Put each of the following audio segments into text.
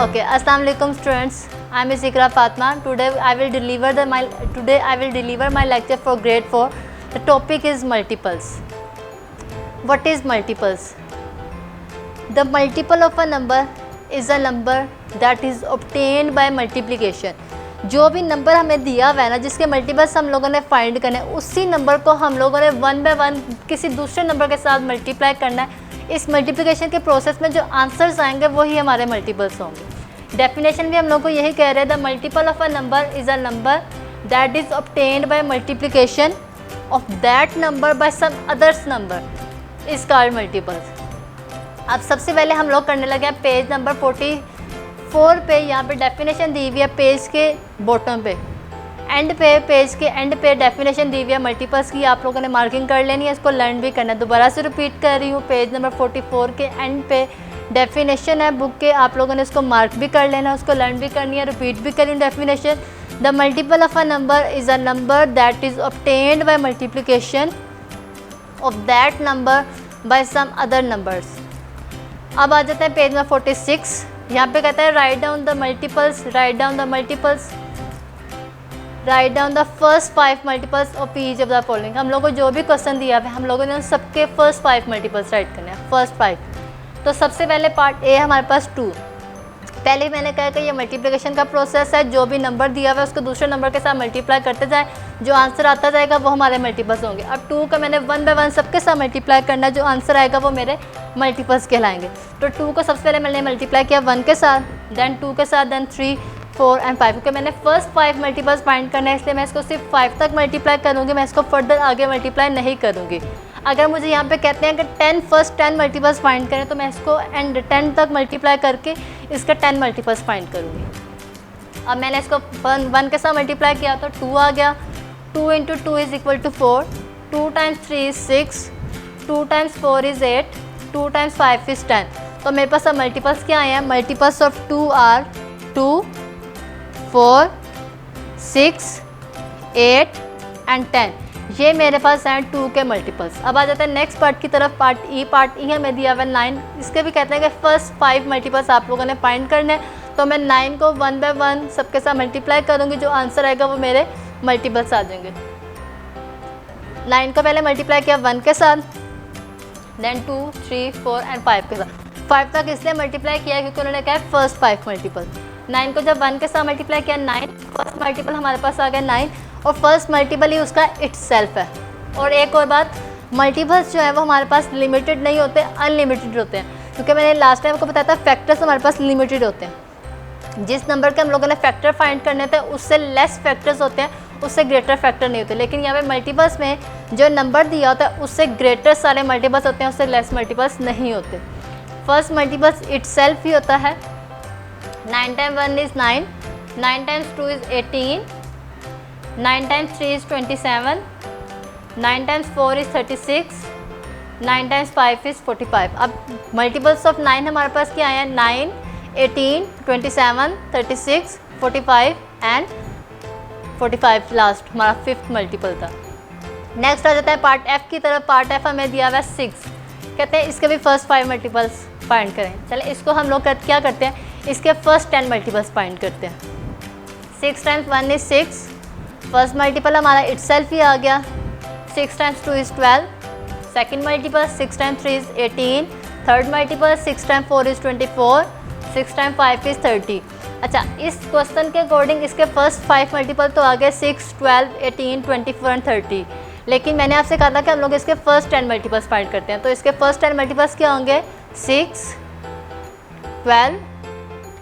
Okay, Assalamu alaikum students. I am Zikra Fatma. Today I will deliver my lecture for grade 4. The topic is multiples. What is multiples? The multiple of a number is a number that is obtained by multiplication. जो भी number हमें दिया हुआ है ना, जिसके multiples हम लोगों ने फाइंड करना है, उसी नंबर को हम लोगों ने वन बाय वन किसी दूसरे नंबर के साथ मल्टीप्लाई करना है. इस मल्टीप्लिकेशन के प्रोसेस में जो आंसर्स आएंगे वही हमारे मल्टीपल्स होंगे. डेफिनेशन भी हम लोग को यही कह रहे हैं, the multiple of a number is a number that is obtained by multiplication of that number by some others number is called multiples. अब सबसे पहले हम लोग करने लगे हैं पेज नंबर 44 पे. यहाँ पे डेफिनेशन दी हुई है पेज के बॉटम पे, एंड पे, पेज के एंड पे डेफिनेशन दी हुई है मल्टीपल्स की. आप लोगों ने मार्किंग कर लेनी है, इसको लर्न भी करना है. दोबारा से रिपीट कर रही हूँ, पेज नंबर 44 के एंड पे डेफिनेशन है बुक के. आप लोगों ने इसको मार्क भी कर लेना है, उसको लर्न भी करनी है, रिपीट भी करी definition. The multiple of a number is a number that is obtained by multiplication of that number by some other numbers. अब आ जाते हैं पेज नंबर 46. यहाँ पे कहता है write down the multiples, write down the multiples, write down the first 5 multiples of each of the following. हम लोगों को जो भी क्वेश्चन दिया है हम लोगों ने सबके फर्स्ट 5 मल्टीपल्स राइट करने हैं, फर्स्ट 5. तो सबसे पहले पार्ट ए हमारे पास 2. पहले मैंने कहा कि ये मल्टीप्लिकेशन का प्रोसेस है, जो भी नंबर दिया हुआ है उसको दूसरे नंबर के साथ मल्टीप्लाई करते जाएं, जो आंसर आता जाएगा वो हमारे मल्टीपल्स होंगे. अब 2 का मैंने वन बाय वन सबके साथ मल्टीप्लाई करना है, जो आंसर आएगा वो मेरे मल्टीपल्स कहलाएंगे. तो 2 को सबसे पहले मैंने मल्टीप्लाई किया 1 के साथ, देन 2 के साथ, देन 3, 4 एंड 5. क्योंकि मैंने फर्स्ट 5 मल्टीपल्स फाइंड करना है, इसलिए मैं इसको सिर्फ 5 तक मल्टीप्लाई करूँगी, मैं इसको फर्दर आगे मल्टीप्लाई नहीं करूँगी. अगर मुझे यहाँ पे कहते हैं कि फर्स्ट 10 मल्टीपल्स फाइंड करें, तो मैं इसको एंड 10 तक मल्टीप्लाई करके इसका 10 मल्टीपल्स फाइंड करूँगी. अब मैंने इसको 1 के साथ मल्टीप्लाई किया तो 2 आ गया. 2 into 2 is equal to 4, 2 times 3 is 6, 2 times 4 is 8, 2 times 5 is 10. तो मेरे पास अब मल्टीपल्स क्या आए हैं? Multiples of 2 are 2, 4, 6, 8 and 10. ये मेरे पास हैं 2 के मल्टीपल्स. अब आ जाते हैं नेक्स्ट पार्ट की तरफ. पार्ट ई हमें दिया हुआ है 9. इसके भी कहते हैं कि फर्स्ट 5 मल्टीपल्स आप लोगों ने फाइंड करने हैं. तो मैं 9 को वन बाय वन सबके साथ मल्टीप्लाई करूँगी, जो आंसर आएगा वो मेरे मल्टीपल्स आ जाएंगे. 9 को पहले मल्टीप्लाई किया 1 के साथ, देन 2, 3, 4 एंड 5 के साथ. 5 तक इसलिए मल्टीप्लाई किया क्योंकि उन्होंने कहा है फर्स्ट 5 मल्टीपल. 9 को जब 1 के साथ मल्टीप्लाई किया 9, फर्स्ट मल्टीपल हमारे पास आ गया 9, और फर्स्ट मल्टीपल ही उसका इटसेल्फ है. और एक और बात, मल्टीपल्स जो है वो हमारे पास लिमिटेड नहीं होते, अनलिमिटेड होते हैं. क्योंकि मैंने लास्ट टाइम आपको बताया था फैक्टर्स हमारे पास लिमिटेड होते हैं. जिस नंबर के हम लोगों ने फैक्टर फाइंड करने थे उससे लेस फैक्टर्स होते हैं, उससे ग्रेटर फैक्टर नहीं होते. लेकिन यहाँ पे मल्टीपल्स में जो नंबर दिया होता है उससे ग्रेटर सारे मल्टीपल्स होते हैं, उससे लेस मल्टीपल्स नहीं होते. फर्स्ट मल्टीपल्स इटसेल्फ ही होता है. 9 times 1 is 9, 9 times 2 is 18, 9 times 3 is 27, 9 times 4 is 36, 9 times 5 is 45. अब मल्टीपल्स ऑफ 9 हमारे पास क्या आए हैं? 9, 18, 27, 36, 45 एंड 45 लास्ट हमारा 5th मल्टीपल था. नेक्स्ट आ जाता है पार्ट एफ की तरफ. पार्ट एफ हमें दिया हुआ है 6. कहते हैं इसके भी फर्स्ट 5 मल्टीपल्स फाइंड करें. चले इसको हम लोग क्या करते हैं, इसके फर्स्ट 10 मल्टीपल्स फाइंड करते हैं. 6 टाइम्स 1 इज़ 6, फर्स्ट मल्टीपल हमारा इटसेल्फ ही आ गया. 6 times 2 is 12, second multiple 6 times 3 is 18, third multiple 6 times 4 is 24, 6 times 5 is 30. अच्छा, इस क्वेश्चन के अकॉर्डिंग इसके फर्स्ट 5 मल्टीपल तो आ गए 6, 12, 18, 24 एंड 30. लेकिन मैंने आपसे कहा था कि हम लोग इसके फर्स्ट 10 मल्टीपल्स फाइंड करते हैं. तो इसके फर्स्ट 10 मल्टीपल्स क्या होंगे? 6, 12,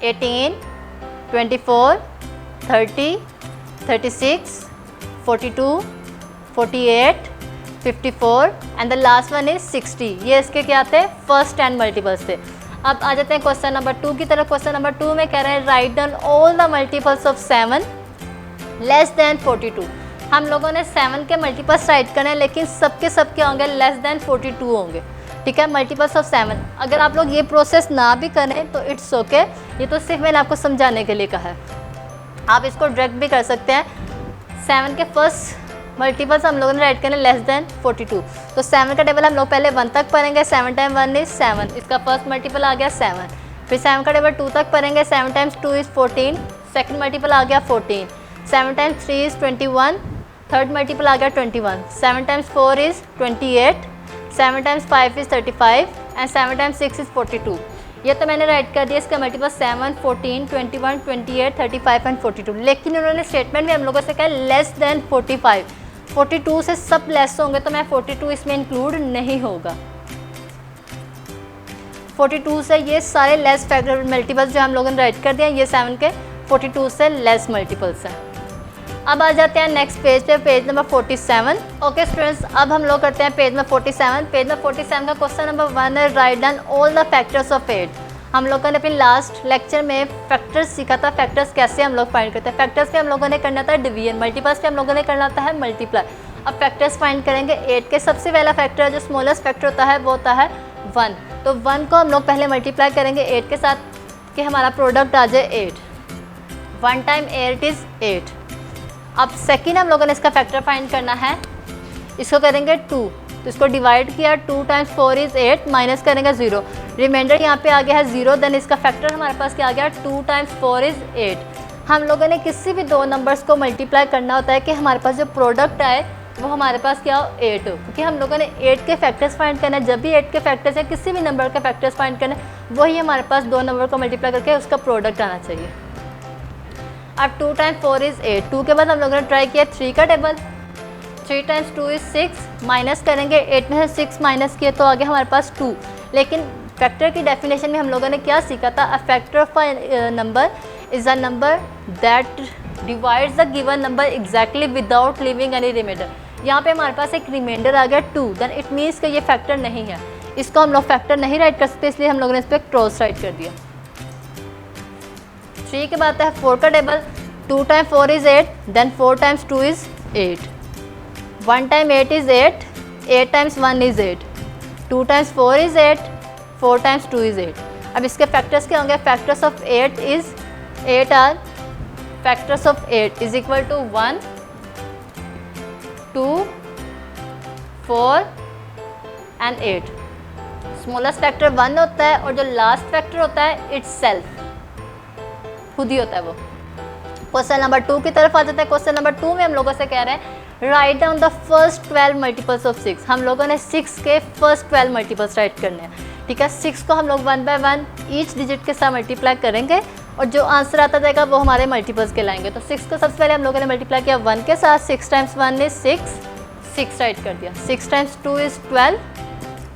18, 24, 30, 36, 42, 48, 54 and the last one is 60. ये इसके क्या थे? फर्स्ट 10 मल्टीपल्स थे. अब आ जाते हैं क्वेश्चन नंबर 2 की तरफ. क्वेश्चन नंबर 2 में कह रहे हैं write down all the multiples of 7 less than 42. हम लोगों ने 7 के मल्टीपल्स राइट करने हैं, लेकिन सबके सब क्या होंगे? लेस देन 42 होंगे. ठीक है, मल्टीपल्स ऑफ 7. अगर आप लोग ये प्रोसेस ना भी करें तो इट्स ओके. ये तो सिर्फ मैंने आपको समझाने के लिए कहा है. आप इसको डायरेक्ट भी कर सकते हैं. 7 के फर्स्ट मल्टीपल्स हम लोगों ने राइट करने लेस देन 42. तो 7 का टेबल हम लोग पहले 1 तक पढ़ेंगे. 7 टाइम 1 इज़ 7, इसका फर्स्ट मल्टीपल आ गया 7. फिर 7 का टेबल 2 तक पढ़ेंगे। 7 टाइम्स 2 इज़ 14, सेकंड मल्टीपल आ गया 14। 7 टाइम्स 3 इज़ 21, थर्ड मल्टीपल आ गया 21। 7 times 4 is 28, 7 times 5 is 35 and 7 times 6 is 42। ये तो मैंने राइट कर दिया, इसका मल्टीपल 7, 14, 21, 28, 35 एंड 42। लेकिन उन्होंने स्टेटमेंट में हम लोगों से कहा लेस देन 45, 42 से सब लेस होंगे तो मैं 42 इसमें इंक्लूड नहीं होगा। 42 से ये सारे लेस फैक्टर मल्टीपल्स जो हम लोगों ने राइट कर दिए, ये 7 के 42 से लेस मल्टीपल्स हैं। अब आ जाते हैं नेक्स्ट पेज पे, पेज नंबर 47। ओके स्टूडेंट्स, अब हम लोग करते हैं पेज नंबर 47। पेज नंबर 47 का क्वेश्चन नंबर 1 है, write down all the factors of 8। हम लोगों ने अपनी लास्ट लेक्चर में फैक्टर्स सीखा था, फैक्टर्स कैसे हम लोग फाइंड करते हैं। फैक्टर्स पे हम लोगों ने करना था डिवीजन, मल्टीपल्स पे हम लोगों ने करना था है मल्टीप्लाई। अब फैक्टर्स फाइंड करेंगे 8 के। सबसे पहला फैक्टर जो स्मॉलेस्ट फैक्टर होता है वो होता है 1। तो 1 को हम लोग पहले मल्टीप्लाई करेंगे 8 के साथ कि हमारा प्रोडक्ट आ जाए 8। 1 टाइम 8 इज़ 8। अब सेकेंड हम लोगों ने इसका फैक्टर फाइंड करना है, इसको करेंगे 2, तो इसको डिवाइड किया, 2 टाइम्स 4 इज़ 8, माइनस करेंगे 0, रिमाइंडर यहाँ पे आ गया है 0। देन इसका फैक्टर हमारे पास क्या आ गया, 2 टाइम्स 4 इज़ 8। हम लोगों ने किसी भी दो नंबर्स को मल्टीप्लाई करना होता है कि हमारे पास जो प्रोडक्ट आए वो हमारे पास क्या हो, 8 हो, क्योंकि हम लोगों ने 8 के फैक्टर्स फाइंड करना है। जब भी 8 के फैक्टर्स या किसी भी नंबर के फैक्टर्स फाइंड करना है, वही हमारे पास दो नंबर को मल्टीप्लाई करके उसका प्रोडक्ट आना चाहिए। अब 2 टाइम्स 4 इज़ 8। 2 के बाद हम लोगों ने ट्राई किया 3 का टेबल, 3 टाइम्स 2 इज़ 6, माइनस करेंगे 8 में से 6 माइनस किए तो आ गया हमारे पास 2। लेकिन फैक्टर की डेफिनेशन में हम लोगों ने क्या सीखा था, a factor of a number is a number that divides the given number exactly without leaving any remainder. यहाँ पे हमारे पास एक रिमाइंडर आ गया 2, देन इट मीन्स कि ये फैक्टर नहीं है, इसको हम लोग फैक्टर नहीं राइट कर सकते, इसलिए हम लोगों ने इस पर क्रॉस राइट कर दिया। 3 के बाद है 4 का table, 2 times 4 is 8, then 4 times 2 is 8, 1 time 8 is 8, 8 times 1 is 8, 2 times 4 is 8, 4 times 2 is 8। अब इसके फैक्टर्स क्या होंगे, factors of 8 is 8 are, factors of 8 is equal to 1, 2, 4 and 8। Smallest factor 1 होता है और जो लास्ट फैक्टर होता है इट्स सेल्फ, खुद ही होता है वो। क्वेश्चन नंबर 2 की तरफ आ जाता है। क्वेश्चन नंबर 2 में हम लोगों से कह रहे हैं write down the first 12 multiples of 6। हम लोगों ने 6 के फर्स्ट 12 मल्टीपल्स राइट करने हैं, ठीक है। 6 को हम लोग 1 बाय 1 ईच डिजिट के साथ मल्टीप्लाई करेंगे और जो आंसर आता जाएगा वो हमारे मल्टीपल्स के लाएंगे। तो 6 को सबसे पहले हम लोगों ने मल्टीप्लाई किया 1 के साथ, 6 टाइम्स 1 इज 6, 6 राइट कर दिया। 6 टाइम्स 2 इज़ 12,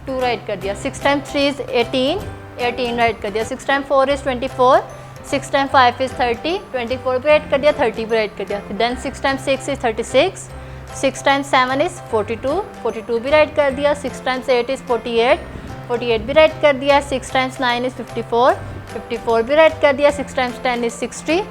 2 राइट कर दिया। 6 टाइम्स 3 इज़ 18, 18 राइट कर दिया। 6 टाइम्स 4 इज़ 24, 6 टाइम्स 5 इज़ 30, 24 भी राइट कर दिया, 30 भी राइट कर दिया। Then 6 times 6 is 36, 6 times 7 is 42, 42 भी राइट कर दिया। 6 टाइम्स 8 इज़ 48, 48 भी राइट कर दिया। 6 टाइम्स 9 इज़ 54, 54 भी राइट कर दिया। 6 टाइम्स 10 इज़ 60,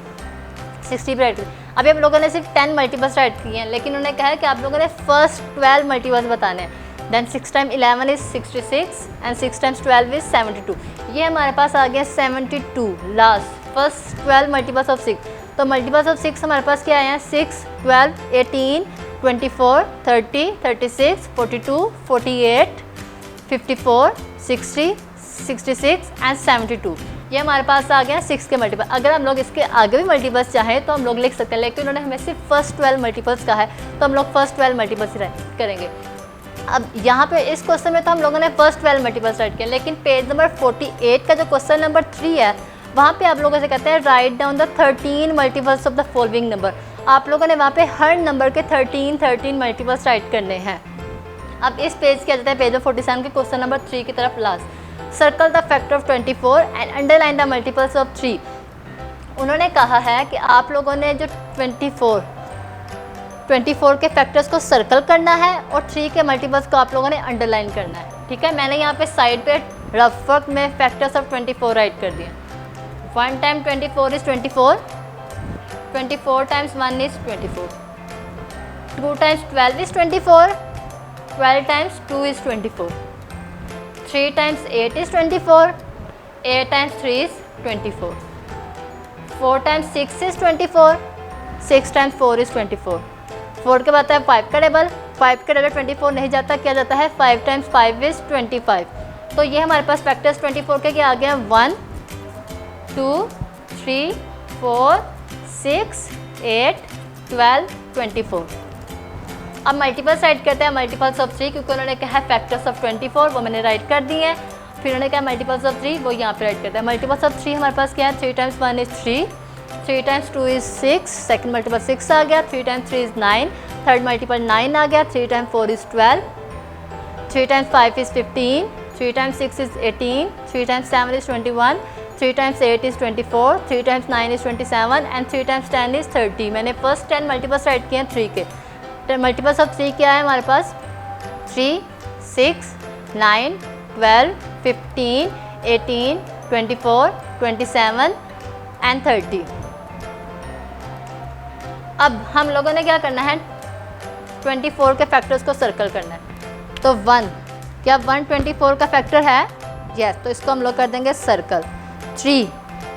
60 भी राइट कर दिया। अभी हम लोगों ने सिर्फ 10 मल्टीपल्स राइट किए हैं, लेकिन उन्होंने कहा है कि आप लोगों ने फर्स्ट 12 मल्टीपल्स बताने हैं। Then 6 times 11 is 66 and 6 times 12 is 72। ये हमारे पास आ गया 72 लास्ट फर्स्ट 12 मल्टीपल्स ऑफ 6। तो मल्टीपल्स ऑफ 6 हमारे पास क्या आए हैं, 6, 12, 18, 24, 30, 36, 42, 48, 54, 60, 66 एंड 72। ये हमारे पास आ गया 6 के मल्टीपल। अगर हम लोग इसके आगे भी मल्टीपल्स चाहें तो हम लोग लिख सकते हैं, लेकिन उन्होंने हमें सिर्फ फर्स्ट 12 मल्टीपल्स कहा है, तो हम लोग फर्स्ट 12 मल्टीपल्स राइट करेंगे। अब यहाँ पे इस क्वेश्चन में तो हम लोगों ने फर्स्ट 12 मल्टीपल्स राइट किया, लेकिन पेज नंबर 48 का जो क्वेश्चन नंबर 3 है, वहाँ पे आप लोगों से कहते हैं write down the 13 multiples of the following number. आप लोगों ने वहाँ पे हर नंबर के 13 मल्टीपल्स राइट करने हैं। अब इस पेज के आ जाता है पेज 47 के क्वेश्चन नंबर 3 की तरफ last. Circle the factor of 24 and underline the multiples of 3। उन्होंने कहा है कि आप लोगों ने जो 24 के फैक्टर्स को सर्कल करना है और 3 के मल्टीपल्स को आप लोगों ने अंडरलाइन करना है, ठीक है। मैंने यहाँ पे साइड पे रफ वर्क में फैक्टर्स ऑफ 24 राइट कर दिए। 1 time 24 is 24, 24 times 1 is 24, 2 times 12 is 24, 12 times 2 is 24, 3 times 8 is 24, 8 times 3 is 24, 4 times 6 is 24, 6 times 4 is 24। 4 के बाद है 5 का टेबल, 5 का टेबल 24 नहीं जाता, क्या जाता है 5 टाइम्स 5 इज़ 25। तो ये हमारे पास फैक्टर्स 24 के क्या आ गए हैं 1, 2, 3, 4, 6, 8, 12, 24। अब मल्टीपल्स राइट करते हैं, मल्टीपल्स ऑफ 3, क्योंकि उन्होंने कहा है फैक्टर्स ऑफ 24, वो मैंने राइट कर दिए हैं। फिर उन्होंने कहा मल्टीपल्स ऑफ 3, वो यहाँ पे राइट करते हैं। मल्टीपल्स ऑफ 3 हमारे पास क्या है, 3 times 1 is 3, 3 times 2 is 6, second multiple 6 आ गया, 3 टाइम्स 3 इज़ 9, थर्ड मल्टीपल 9 आ गया, 3 times 4 is 12, 3 times 5 is 15, 3 times 6 is 18, 3 times 7 is 21, 3 times 8 is 24, 3 times 9 is 27 and 3 times 10 is 30। मैंने फर्स्ट 10 मल्टीपल्स राइट किए हैं 3 के। मल्टीपल्स ऑफ 3 क्या है हमारे पास, 3, 6, 9, 12, 15, 18, 24, 27 एंड 30। अब हम लोगों ने क्या करना है, 24 के फैक्टर्स को सर्कल करना है। तो 1, क्या 1 24 का फैक्टर है, यस, तो इसको हम लोग कर देंगे सर्कल। 3,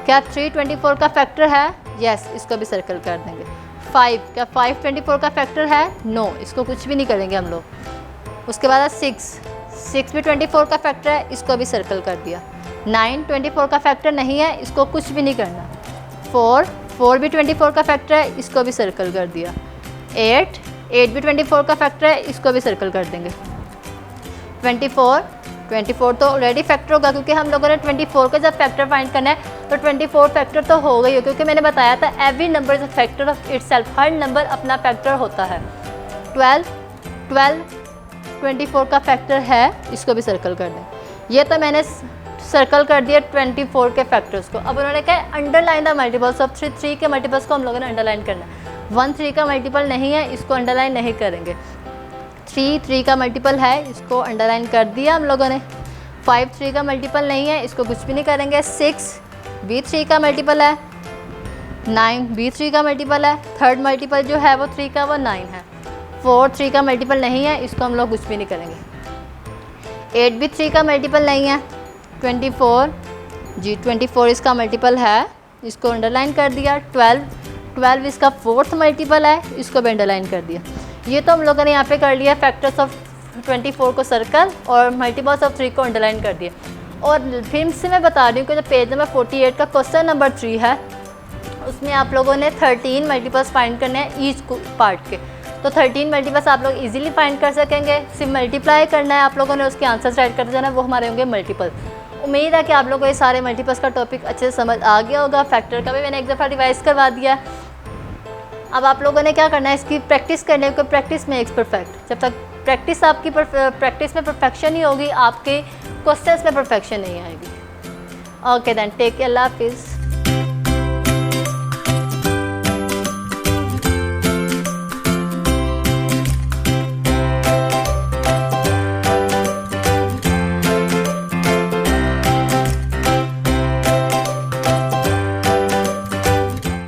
क्या 3 24 का फैक्टर है, यस, इसको भी सर्कल कर देंगे। 5, क्या 5 24 का फैक्टर है, नो, इसको कुछ भी नहीं करेंगे हम लोग। उसके बाद 6 भी 24 का फैक्टर है, इसको भी सर्कल कर दिया। 9 24 का फैक्टर नहीं है, इसको कुछ भी नहीं करना। 4 भी 24 का फैक्टर है, इसको भी सर्कल कर दिया। 8 भी 24 का फैक्टर है, इसको भी सर्कल कर देंगे। 24 तो ऑलरेडी फैक्टर होगा, क्योंकि हम लोगों ने 24 का जब फैक्टर फाइंड करना है तो 24 फैक्टर तो हो गई हो, क्योंकि मैंने बताया था every number is a factor of itself, her number अपना फैक्टर होता है। 12 24 का फैक्टर है, इसको भी सर्कल कर दें। ये तो मैंने सर्कल कर दिया 24 के फैक्टर्स को। अब उन्होंने कहा अंडरलाइन द मल्टीपल्स ऑफ 3 के मल्टीपल्स को हम लोगों ने अंडरलाइन करना है। 1 3 का मल्टीपल नहीं है, इसको अंडरलाइन नहीं करेंगे। 3 का मल्टीपल है, इसको अंडरलाइन कर दिया हम लोगों ने। 5 3 का मल्टीपल नहीं है, इसको कुछ भी नहीं करेंगे। 6 भी 3 का मल्टीपल है, 9 भी 3 का मल्टीपल है, थर्ड मल्टीपल जो है वो 3 का वो 9 है। 4 3 का मल्टीपल नहीं है, इसको हम लोग कुछ भी नहीं करेंगे। 8 भी 3 का मल्टीपल नहीं है। 24 इसका मल्टीपल है, इसको अंडरलाइन कर दिया। 12 इसका 4th मल्टीपल है, इसको भी अंडरलाइन कर दिया। ये तो हम लोगों ने यहाँ पे कर लिया फैक्टर्स ऑफ 24 को सर्कल और मल्टीपल्स ऑफ 3 को अंडरलाइन कर दिया। और फिर से मैं बता रही हूँ कि जो पेज नंबर 48 का क्वेश्चन नंबर 3 है, उसमें आप लोगों ने 13 मल्टीपल्स फाइंड करने हैं ईच पार्ट के। तो 13 मल्टीपल्स आप लोग इजीली फाइंड कर सकेंगे। सिर्फ मल्टीप्लाई करना है आप लोगों ने, उसके आंसर्स राइट करते जाना, वो हमारे होंगे मल्टीपल। उम्मीद है कि आप लोगों को ये सारे मल्टीपल्स का टॉपिक अच्छे से समझ आ गया होगा। फैक्टर का भी मैंने एक दफ़ा रिवाइज करवा दिया। अब आप लोगों ने क्या करना है, इसकी प्रैक्टिस करने को, प्रैक्टिस में एक परफेक्ट। जब तक प्रैक्टिस आपकी प्रैक्टिस में परफेक्शन नहीं होगी, आपके क्वेश्चंस में परफेक्शन नहीं आएगी। ओके देन, टेक केयर, अल्लाह हाफिज़।